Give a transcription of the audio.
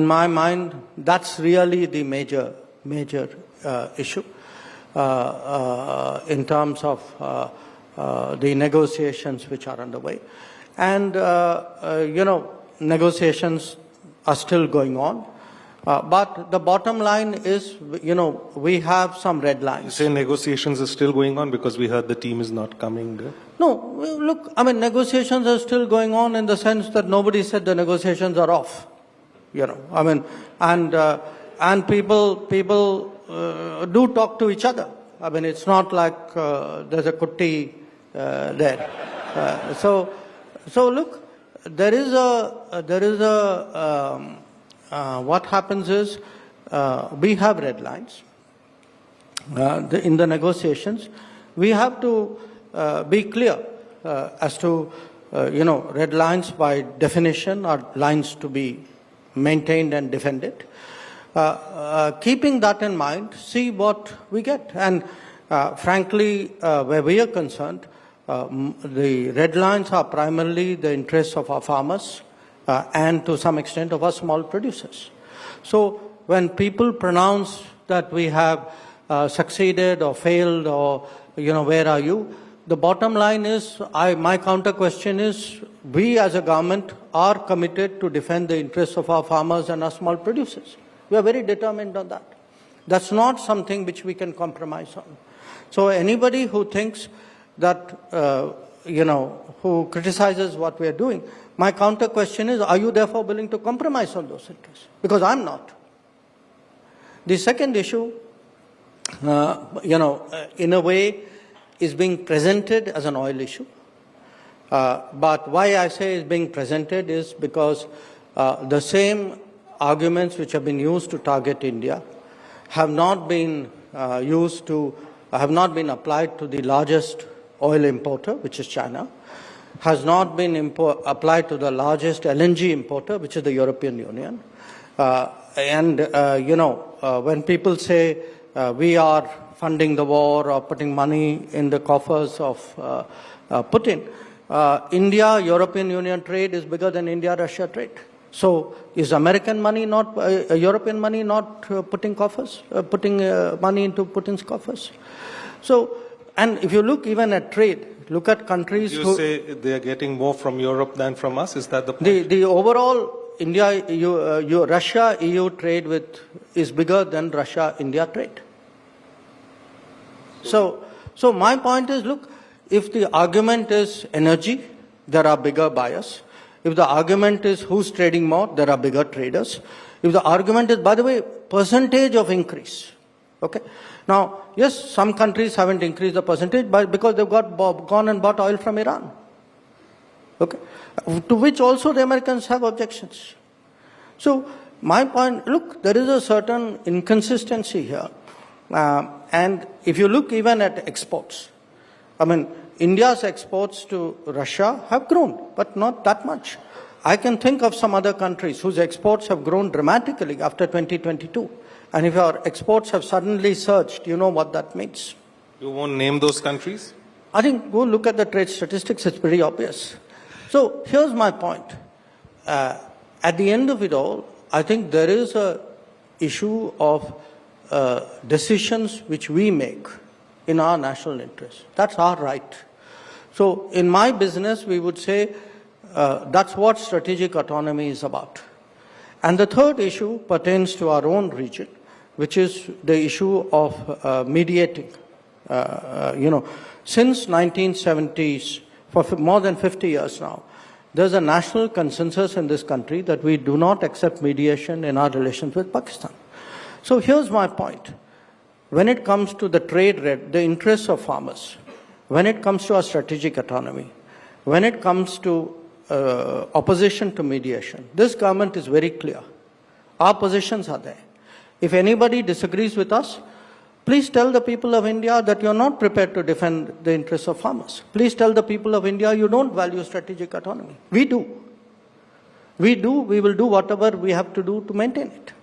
In my mind, that's really the major issue in terms of the negotiations which are underway. And, negotiations are still going on. But the bottom line is, we have some red lines. You say negotiations are still going on because we heard the team is not coming. No, look, negotiations are still going on in the sense that nobody said the negotiations are off. And people do talk to each other. It's not like there's a kutti there. So look, there is a what happens is we have red lines in the negotiations. We have to be clear as to red lines by definition are lines to be maintained and defended. Keeping that in mind, see what we get. And frankly, where we are concerned, the red lines are primarily the interests of our farmers and to some extent of our small producers. So when people pronounce that we have succeeded or failed or, where are you? The bottom line is, my counter question is, we as a government are committed to defend the interests of our farmers and our small producers. We are very determined on that. That's not something which we can compromise on. So anybody who thinks that, who criticizes what we are doing, my counter question is, are you therefore willing to compromise on those interests? Because I'm not. The second issue, in a way, is being presented as an oil issue. But why I say is being presented is because the same arguments which have been used to target India have not been applied to the largest oil importer, which is China, has not been applied to the largest LNG importer, which is the European Union. When people say we are funding the war or putting money in the coffers of Putin, India-European Union trade is bigger than India-Russia trade. So is American money not, European money not putting money into Putin's coffers? So, and if you look even at trade, look at countries You say they are getting more from Europe than from us? Is that the point? The overall Russia-EU trade is bigger than Russia-India trade. So my point is, look, if the argument is energy, there are bigger buyers. If the argument is who's trading more, there are bigger traders. If the argument is, by the way, percentage of increase, okay? Now, yes, some countries haven't increased the percentage because they've gone and bought oil from Iran, okay? To which also the Americans have objections. So my point, look, there is a certain inconsistency here. And if you look even at exports, India's exports to Russia have grown, but not that much. I can think of some other countries whose exports have grown dramatically after 2022. And if our exports have suddenly surged, you know what that means. You won't name those countries? I think go look at the trade statistics, it's pretty obvious. So here's my point. At the end of it all, I think there is a issue of decisions which we make in our national interest. That's our right. So in my business, we would say that's what strategic autonomy is about. And the third issue pertains to our own region, which is the issue of mediating. Since 1970s, for more than 50 years now, there's a national consensus in this country that we do not accept mediation in our relations with Pakistan. So here's my point. When it comes to the the interests of farmers, when it comes to our strategic autonomy, when it comes to opposition to mediation, this government is very clear. Our positions are there. If anybody disagrees with us, please tell the people of India that you're not prepared to defend the interests of farmers. Please tell the people of India you don't value strategic autonomy. We do. We will do whatever we have to do to maintain it.